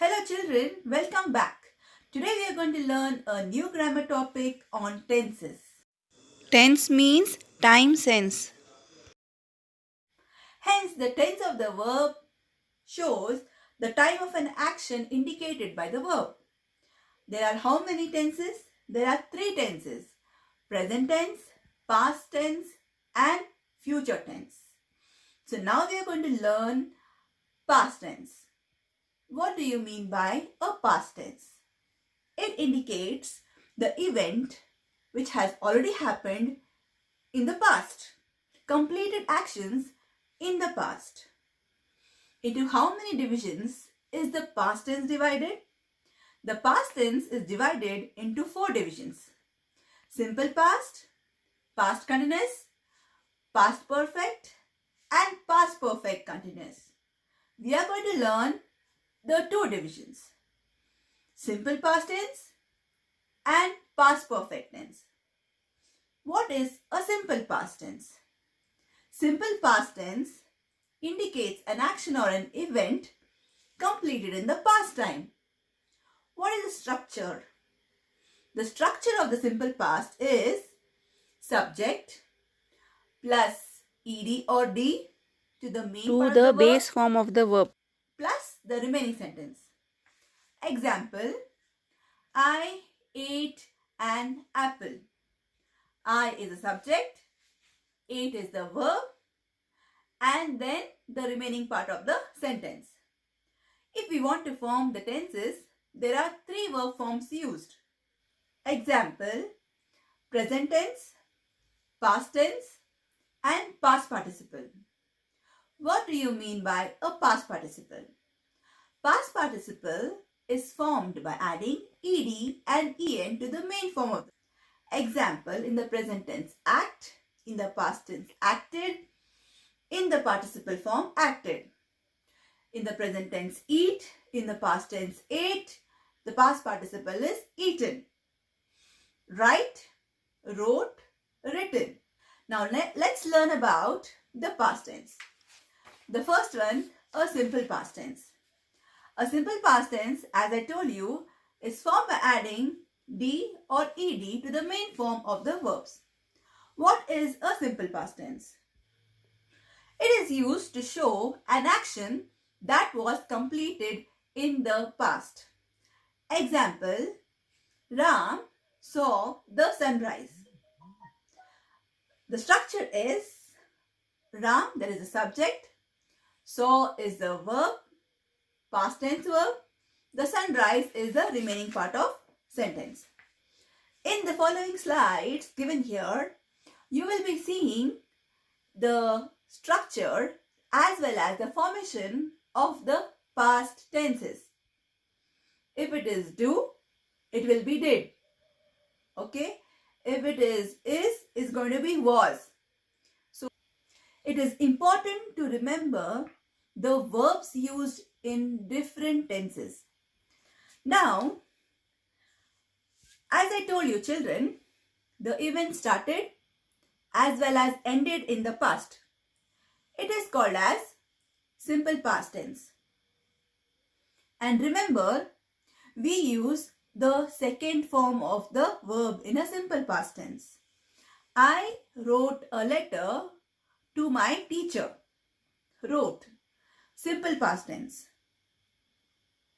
Hello children, welcome back. Today we are going to learn a new grammar topic on tenses. Tense means time sense. Hence, the tense of the verb shows the time of an action indicated by the verb. There are how many tenses? There are three tenses: present tense, past tense, and future tense. So now we are going to learn past tense. What do you mean by a past tense? It indicates the event which has already happened in the past. Completed actions in the past. Into how many divisions is the past tense divided? The past tense is divided into four divisions: simple past, past continuous, past perfect, and past perfect continuous. We are going to learn the two divisions: simple past tense and past perfect tense. What is a simple past tense? Simple past tense indicates an action or an event completed in the past time. What is the structure? The structure of the simple past is subject plus ed or d to the main To part of the the verb base form of the verb. plus the remaining sentence. Example: I ate an apple. I is the subject, ate is the verb, and then the remaining part of the sentence. If we want to form the tenses, there are three verb forms used. Example: present tense, past tense, and past participle. What do you mean by a past participle? Past participle is formed by adding ed and en to the main form of the example. In the present tense, act; in the past tense, acted; in the participle form, acted. In the present tense, eat; in the past tense, ate; the past participle is eaten. Write, wrote, written. Now let's learn about the past tense. The first one, a simple past tense. A simple past tense, as I told you, is formed by adding d or ed to the main form of the verbs. What is a simple past tense? It is used to show an action that was completed in the past. Example: Ram saw the sunrise. The structure is Ram, there is a subject, saw is the verb, past tense verb, the sunrise is the remaining part of sentence. In the following slides given here, you will be seeing the structure as well as the formation of the past tenses. If it is do, it will be did. Okay? If it is going to be was. So it is important to remember the verbs used in different tenses. Now, as I told you children, the event started as well as ended in the past. It is called as simple past tense. And remember, we use the second form of the verb in a simple past tense. I wrote a letter to my teacher. Wrote. Simple past tense.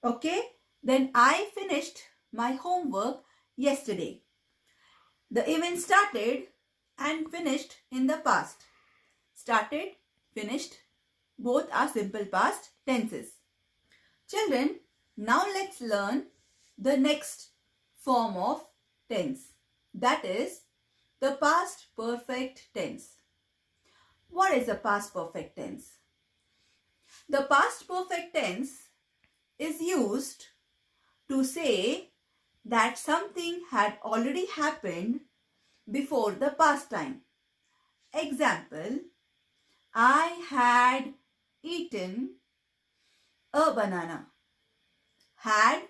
Okay? Then I finished my homework yesterday. The event started and finished in the past. Started, finished, both are simple past tenses. Children, now let's learn the next form of tense. That is the past perfect tense. What is the past perfect tense? The past perfect tense is used to say that something had already happened before the past time. Example: I had eaten a banana. Had,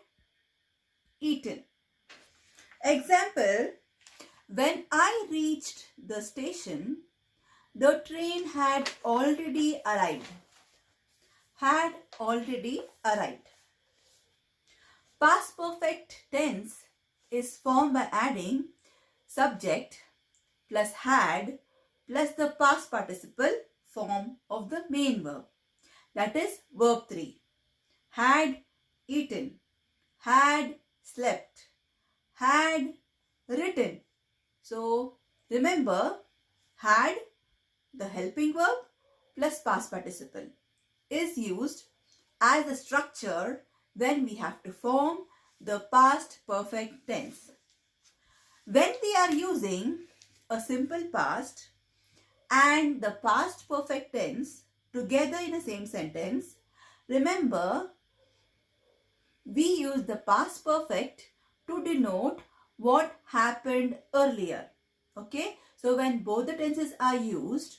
eaten. Example: when I reached the station, the train had already arrived. Had already arrived. Past perfect tense is formed by adding subject plus had plus the past participle form of the main verb. That is verb 3. Had eaten, had slept, had written. So remember, had, the helping verb plus past participle, is used as a structure when we have to form the past perfect tense. When we are using a simple past and the past perfect tense together in the same sentence, remember, we use the past perfect to denote what happened earlier. Okay, so when both the tenses are used,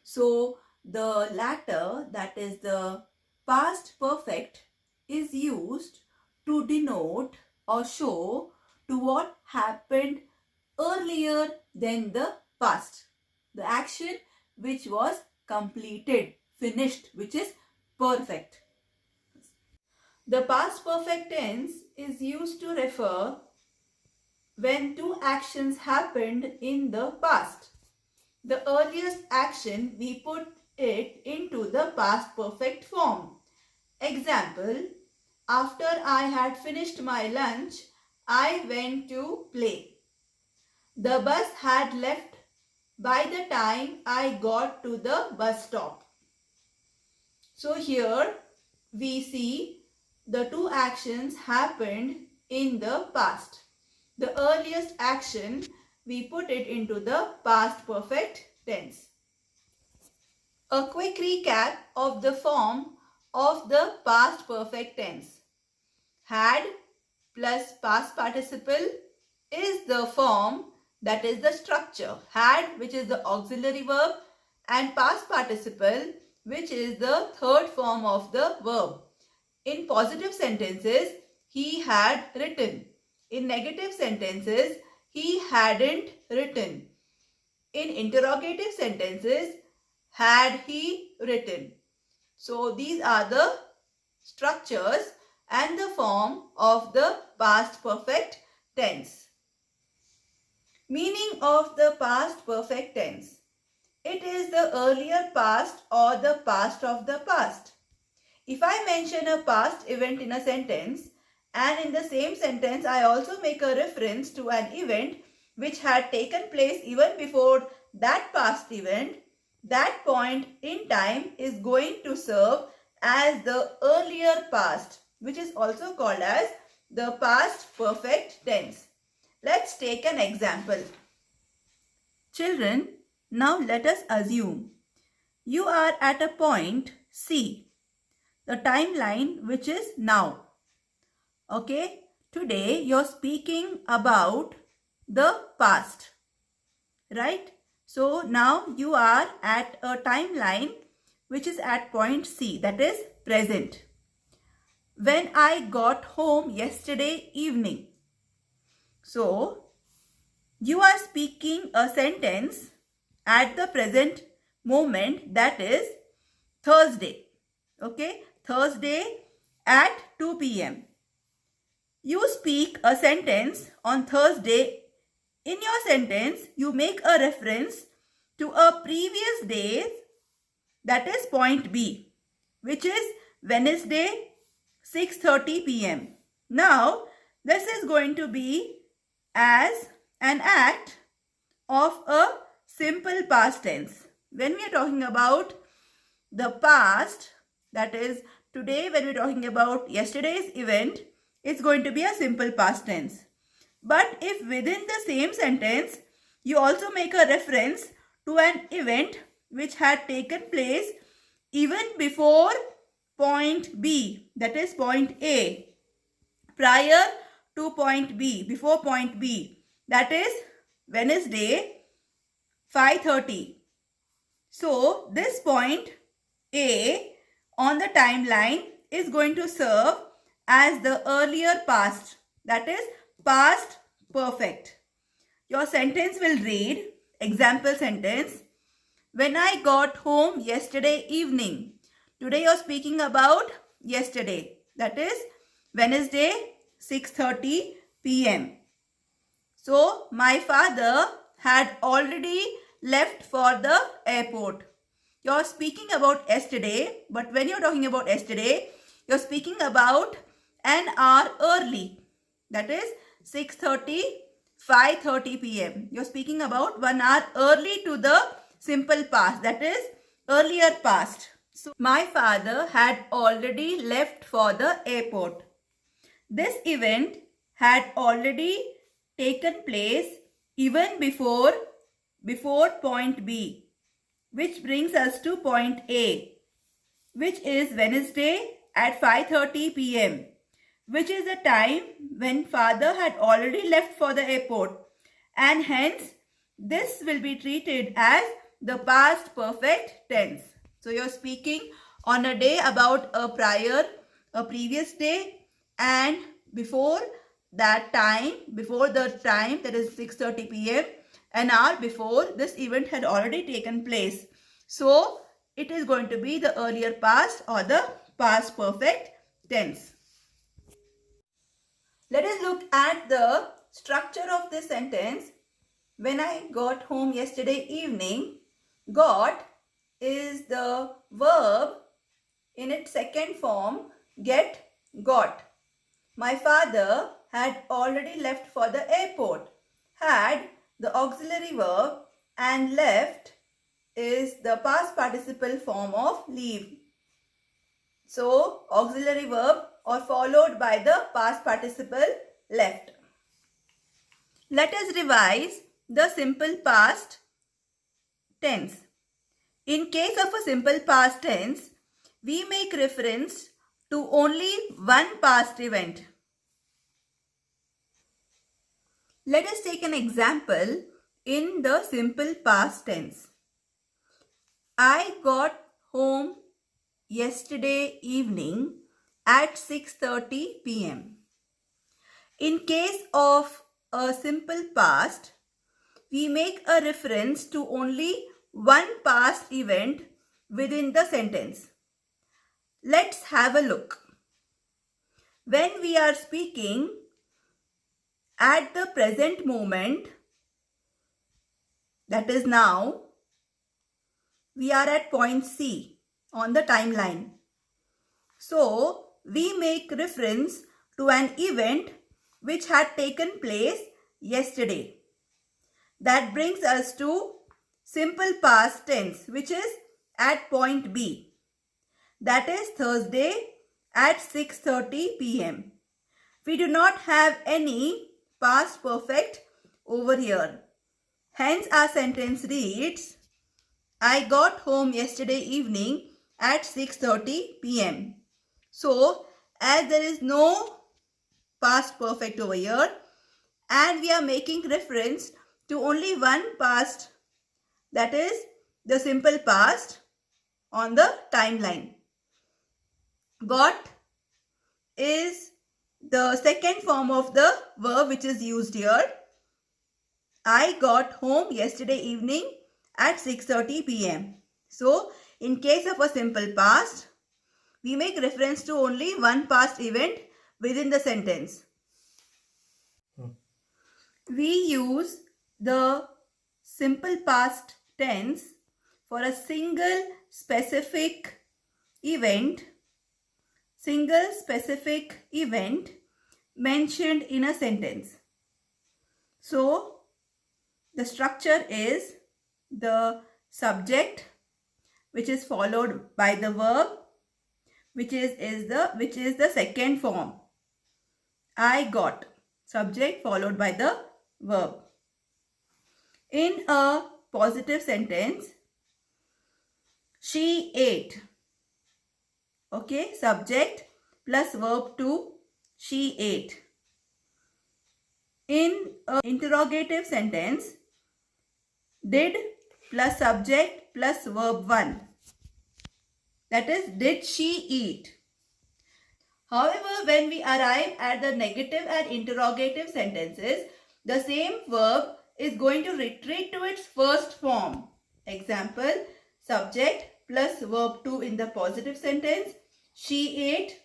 so the latter, that is the past perfect, is used to denote or show to what happened earlier than the past. The action which was completed, finished, which is perfect. The past perfect tense is used to refer when two actions happened in the past. The earliest action, we put it into the past perfect form. Example, after I had finished my lunch, I went to play. The bus had left by the time I got to the bus stop. So here we see the two actions happened in the past. The earliest action, we put it into the past perfect tense. A quick recap of the form of the past perfect tense. Had plus past participle is the form, that is the structure. Had, which is the auxiliary verb, and past participle, which is the third form of the verb. In positive sentences, he had written. In negative sentences, he hadn't written. In interrogative sentences, had he written. So these are the structures and the form of the past perfect tense. Meaning of the past perfect tense. It is the earlier past or the past of the past. If I mention a past event in a sentence, and in the same sentence I also make a reference to an event which had taken place even before that past event, that point in time is going to serve as the earlier past, which is also called as the past perfect tense. Let's take an example. Children, now let us assume you are at a point C, the timeline which is now. Okay, today you're speaking about the past, right? So now you are at a timeline which is at point C, that is present. When I got home yesterday evening. So you are speaking a sentence at the present moment, that is Thursday. Okay, Thursday at 2 p.m. You speak a sentence on Thursday. In your sentence, you make a reference to a previous day, that is point B, which is Wednesday 6:30 p.m. Now, this is going to be as an act of a simple past tense. When we are talking about the past, that is today, when we are talking about yesterday's event, it's going to be a simple past tense. But if within the same sentence, you also make a reference to an event which had taken place even before point B, that is point A, prior to point B, before point B, that is Wednesday 5:30. So this point A on the timeline is going to serve as the earlier past, that is past perfect. Your sentence will read, example sentence, when I got home yesterday evening. Today you are speaking about yesterday, that is Wednesday 6:30 p.m. So my father had already left for the airport. You're speaking about yesterday, but when you're talking about yesterday, you're speaking about an hour early. That is 6:30, 5:30 p.m. You're speaking about 1 hour early to the simple past. That is earlier past. So my father had already left for the airport. This event had already taken place even before point B, which brings us to point A, which is Wednesday at 5:30 p.m., which is the time when father had already left for the airport, and hence this will be treated as the past perfect tense. So you're speaking on a day about a previous day, and before that time, before the time, that is 6:30 p.m., an hour before, this event had already taken place. So it is going to be the earlier past or the past perfect tense. Let us look at the structure of this sentence. When I got home yesterday evening, got is the verb in its second form, get, got. My father had already left for the airport. Had, the auxiliary verb, and left is the past participle form of leave. So, auxiliary verb or followed by the past participle left. Let us revise the simple past tense. In case of a simple past tense, we make reference to only one past event. Let us take an example in the simple past tense. I got home yesterday evening at 6:30 p.m. In case of a simple past, we make a reference to only one past event within the sentence. Let's have a look. When we are speaking at the present moment, that is now, we are at point C on the timeline. So, we make reference to an event which had taken place yesterday. That brings us to simple past tense, which is at point B. That is Thursday at 6:30 p.m. We do not have any past perfect over here. Hence, our sentence reads, I got home yesterday evening at 6:30 p.m. So, as there is no past perfect over here, and we are making reference to only one past, that is the simple past on the timeline. Got is the second form of the verb which is used here. I got home yesterday evening at 6:30 p.m. So, in case of a simple past, we make reference to only one past event within the sentence. We use the simple past tense for a single specific event mentioned in a sentence. So, the structure is the subject, which is followed by the verb, which is the second form. I got, subject followed by the verb. In a positive sentence, she ate. Okay, subject plus verb to she ate. In an interrogative sentence, did plus subject plus verb 1. That is, did she eat? However, when we arrive at the negative and interrogative sentences, the same verb is going to retreat to its first form. Example, subject plus verb 2 in the positive sentence. She ate.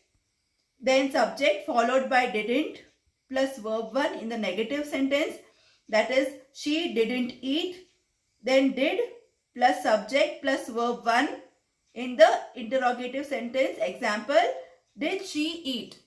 Then subject followed by didn't plus verb 1 in the negative sentence. That is, she didn't eat. Then did plus subject plus verb 1 in the interrogative sentence. Example, did she eat?